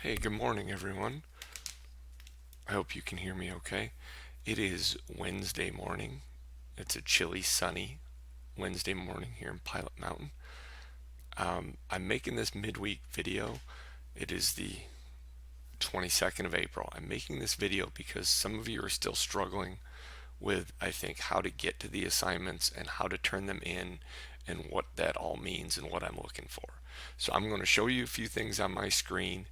Hey, good morning, everyone. I hope you can hear me okay. It is Wednesday morning. It's a chilly, sunny Wednesday morning here in Pilot Mountain. I'm making this midweek video. It is the 22nd of April. I'm making this video because some of you are still struggling with, I think, how to get to the assignments and how to turn them in and what that all means and what I'm looking for. So I'm going to show you a few things on my screen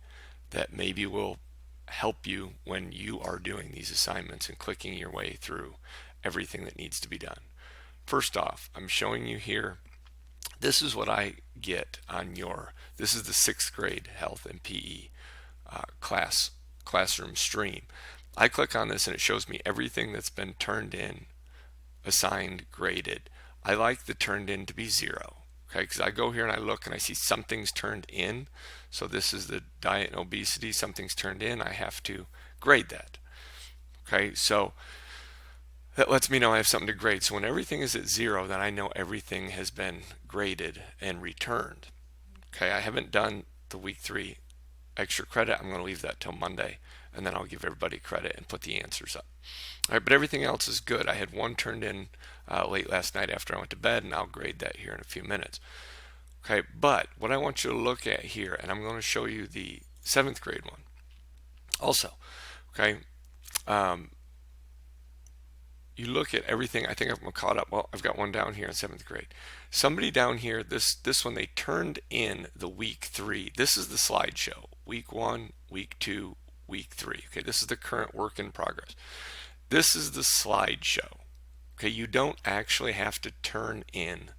that maybe will help you when you are doing these assignments and clicking your way through everything that needs to be done. First off, I'm showing you here, this is what I get on this is the 6th grade health and PE classroom stream. I click on this and it shows me everything that's been turned in, assigned, graded. I like the turned in to be 0. Okay, because I go here and I look and I see something's turned in. So this is the diet and obesity, something's turned in, I have to grade that. Okay, so that lets me know I have something to grade. So when everything is at 0, then I know everything has been graded and returned. Okay, I haven't done the week 3 extra credit. I'm going to leave that till Monday, and then I'll give everybody credit and put the answers up. All right, but everything else is good. I had one turned in late last night after I went to bed, and I'll grade that here in a few minutes. Okay, but what I want you to look at here, and I'm going to show you the 7th grade one also. Okay, you look at everything. I think I'm caught up. Well, I've got one down here in 7th grade. Somebody down here, this one, they turned in the week 3. This is the slideshow. Week 1, week 2, week 3. Okay, this is the current work in progress. This is the slideshow. Okay, you don't actually have to turn in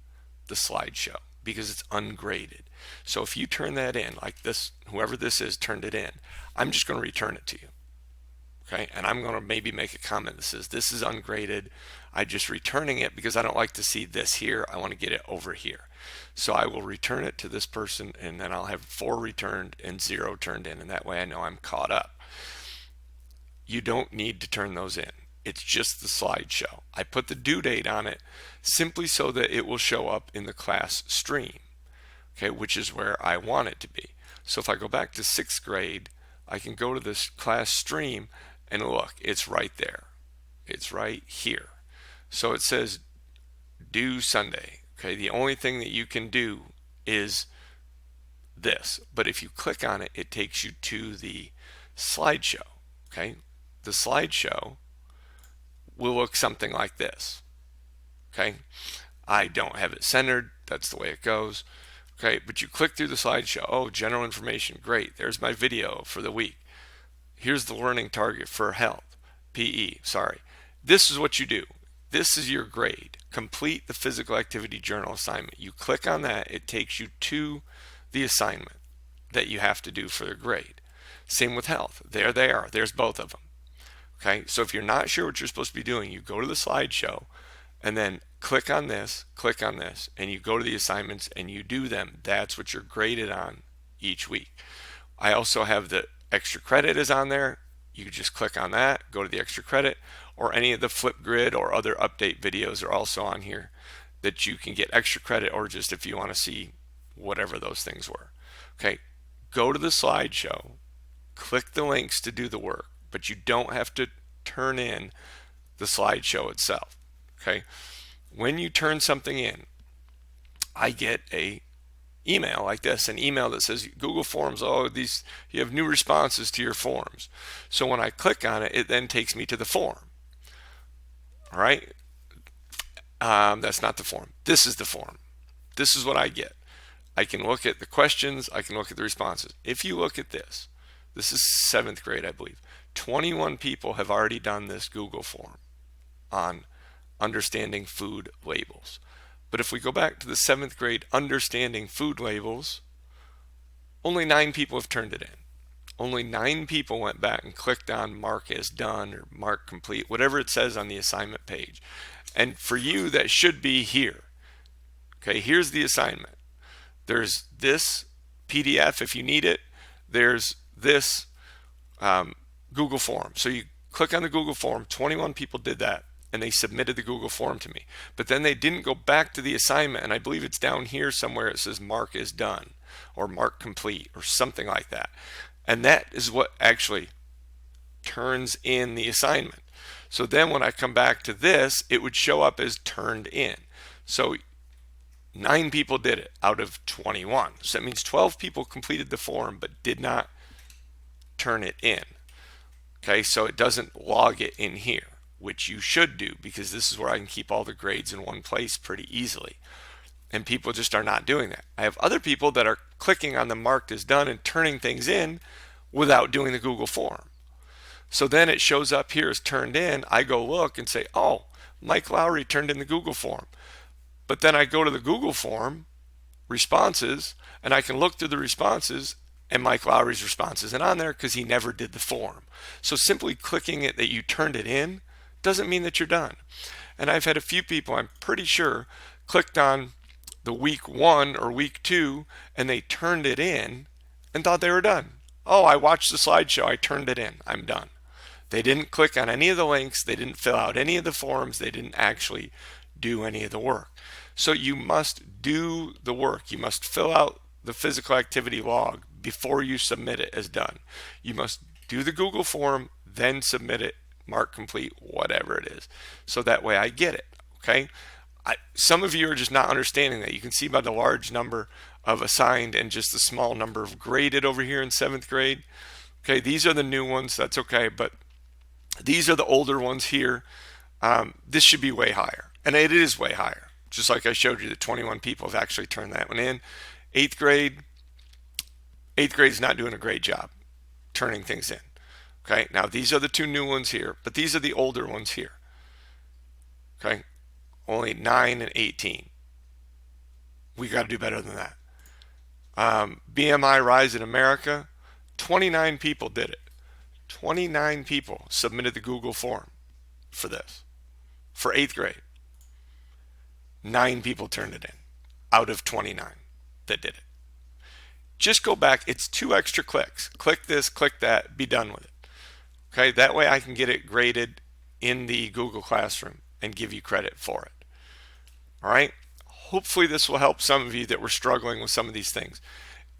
the slideshow because it's ungraded. So if you turn that in, like this, whoever this is turned it in, I'm just going to return it to you. Okay, and I'm going to maybe make a comment that says this is ungraded. I'm just returning it because I don't like to see this here. I want to get it over here. So I will return it to this person, and then I'll have 4 returned and 0 turned in, and that way I know I'm caught up. You don't need to turn those in. It's just the slideshow. I put the due date on it simply so that it will show up in the class stream, okay, which is where I want it to be. So if I go back to 6th grade, I can go to this class stream and look, it's right there. It's right here. So it says due Sunday. Okay, the only thing that you can do is this. But if you click on it, it takes you to the slideshow. Okay, the slideshow will look something like this. Okay, I don't have it centered. That's the way it goes. Okay, but you click through the slideshow. Oh, general information. Great. There's my video for the week. Here's the learning target for health, PE, sorry. This is what you do. This is your grade. Complete the physical activity journal assignment. You click on that, it takes you to the assignment that you have to do for the grade. Same with health. There they are. There's both of them. Okay, so if you're not sure what you're supposed to be doing, you go to the slideshow and then click on this, and you go to the assignments and you do them. That's what you're graded on each week. I also have the extra credit is on there. You can just click on that, go to the extra credit, or any of the Flipgrid or other update videos are also on here that you can get extra credit, or just if you want to see whatever those things were. Okay, go to the slideshow, click the links to do the work, but you don't have to turn in the slideshow itself. Okay, when you turn something in, I get a email like this, an email that says Google Forms, oh, these, you have new responses to your forms. So when I click on it, it then takes me to the form. All right, that's not the form. This is the form. This is what I get. I can look at the questions, I can look at the responses. If you look at this is 7th grade, I believe. 21 people have already done this Google form on understanding food labels. But if we go back to the 7th grade understanding food labels, only 9 people have turned it in. Only 9 people went back and clicked on mark as done or mark complete, whatever it says on the assignment page. And for you, that should be here. Okay, here's the assignment. There's this PDF if you need it. There's this Google form. So you click on the Google form. 21 people did that, and they submitted the Google form to me. But then they didn't go back to the assignment, and I believe it's down here somewhere. It says mark is done or mark complete or something like that. And that is what actually turns in the assignment. So then when I come back to this, it would show up as turned in. So 9 people did it out of 21. So that means 12 people completed the form but did not turn it in. Okay, so it doesn't log it in here, which you should do, because this is where I can keep all the grades in one place pretty easily. And people just are not doing that. I have other people that are clicking on the marked as done and turning things in without doing the Google form. So then it shows up here as turned in. I go look and say, oh, Mike Lowry turned in the Google form. But then I go to the Google form responses, and I can look through the responses, and Mike Lowry's response isn't on there because he never did the form. So simply clicking it that you turned it in doesn't mean that you're done. And I've had a few people, I'm pretty sure, clicked on the week 1 or week 2 and they turned it in and thought they were done. Oh, I watched the slideshow, I turned it in, I'm done. They didn't click on any of the links, they didn't fill out any of the forms, they didn't actually do any of the work. So you must do the work. You must fill out the physical activity log before you submit it as done. You must do the Google form, then submit it, mark complete, whatever it is. So that way I get it, okay? Some of you are just not understanding that. You can see by the large number of assigned and just the small number of graded over here in 7th grade. Okay, these are the new ones, that's okay, but these are the older ones here. This should be way higher, and it is way higher. Just like I showed you, that 21 people have actually turned that one in. 8th grade is not doing a great job turning things in. Okay, now these are the 2 new ones here, but these are the older ones here. Okay, only 9 and 18. We got to do better than that. BMI Rise in America, 29 people did it. 29 people submitted the Google form for this, for 8th grade. 9 people turned it in out of 29 that did it. Just go back. It's 2 extra clicks. Click this, click that, be done with it. Okay, that way I can get it graded in the Google Classroom and give you credit for it. All right, hopefully this will help some of you that were struggling with some of these things.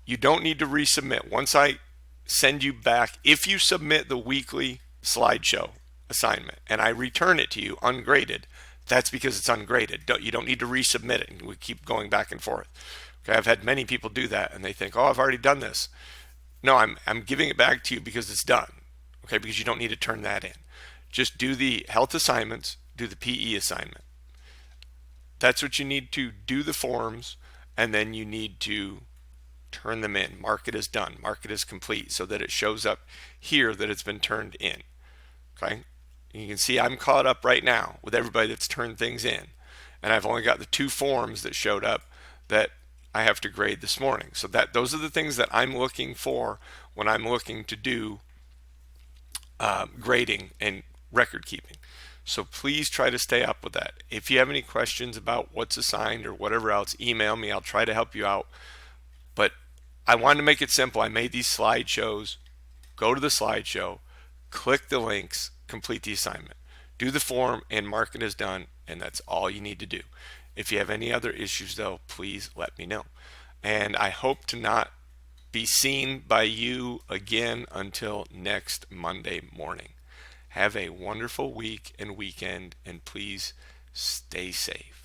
You don't need to resubmit. Once I send you back, if you submit the weekly slideshow assignment and I return it to you ungraded, that's because it's ungraded. You don't need to resubmit it, and we keep going back and forth. Okay, I've had many people do that, and they think, oh, I've already done this. No, I'm giving it back to you because it's done. Okay, because you don't need to turn that in. Just do the health assignments, do the PE assignment. That's what you need to do, the forms, and then you need to turn them in. Mark it as done, mark it as complete, so that it shows up here that it's been turned in. Okay. You can see I'm caught up right now with everybody that's turned things in, and I've only got the 2 forms that showed up that I have to grade this morning. So those are the things that I'm looking for when I'm looking to do grading and record keeping. So please try to stay up with that. If you have any questions about what's assigned or whatever else, email me. I'll try to help you out. But I wanted to make it simple. I made these slideshows. Go to the slideshow, click the links, complete the assignment, do the form, and mark it as done, and that's all you need to do. If you have any other issues, though, please let me know. And I hope to not be seen by you again until next Monday morning. Have a wonderful week and weekend, and please stay safe.